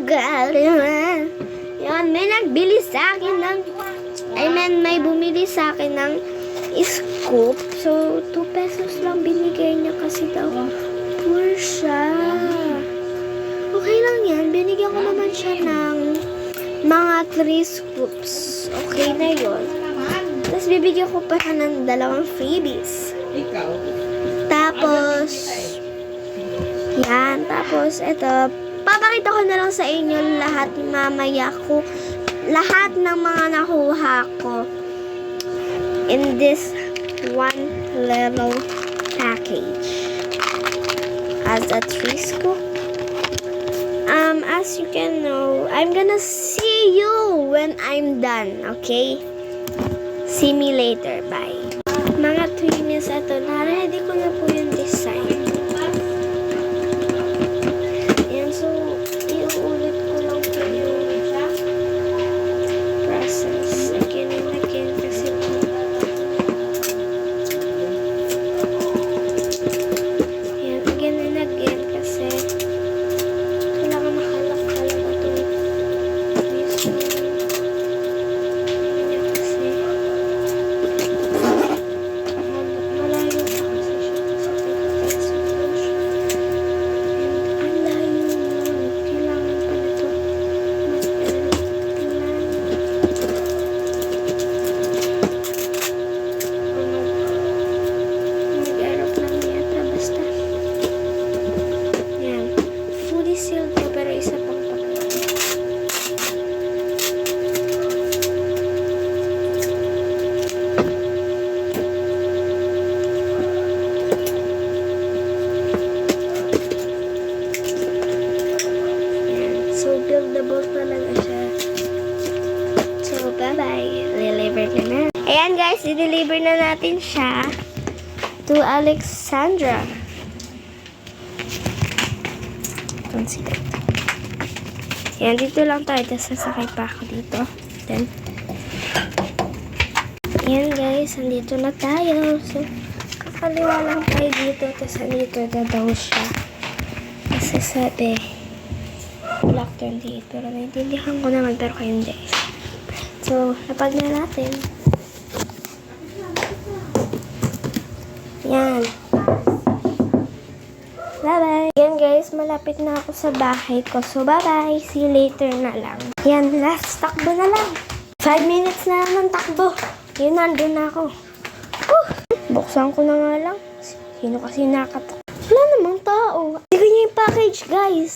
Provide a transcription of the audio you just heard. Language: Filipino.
galiman. Yan, may nagbili sa akin ng, may bumili sa akin ng scoop. So, 2 pesos lang binigay niya kasi daw. Poor siya. Okay lang yan. Binigyan ko naman siya ng mga 3 scoops. Okay na yun. Tapos, bibigyan ko pa siya ng 2 freebies. Tapos, yan. Tapos, ito. Papakita ko na lang sa inyo lahat mamaya ko. Lahat ng mga nakuha ko in this one little package. As a 3 scoop. As you can know, I'm gonna see you when I'm done, okay? See me later. Bye. Mga twinies, ito. Na-ready ko na po yung design. Yan, so, iuulit ko lang po yung process. Again and again kasi po. Yan, again and again kasi wala ka makalak-kalak ito. Ayan guys, i-deliver na natin siya to Alexandra. Ayan, dito lang tayo. Tapos sasakay pa ako dito. Then, ayan guys, andito na tayo. So, kakaliwa lang tayo dito. Tapos andito na daw siya. Kasi sabi, lock turn dito. Pero naintindihan ko naman, pero kayo hindi. So, napag na natin. Yan. Bye-bye. Yan guys, malapit na ako sa bahay ko. So, bye-bye. See you later na lang. Yan, last takbo na lang. 5 minutes na lang ng takbo. Yun, nandun na ako. Buksan ko na nga lang. Sino kasi nakatok? Wala namang tao. Hindi ko niya yung package, guys.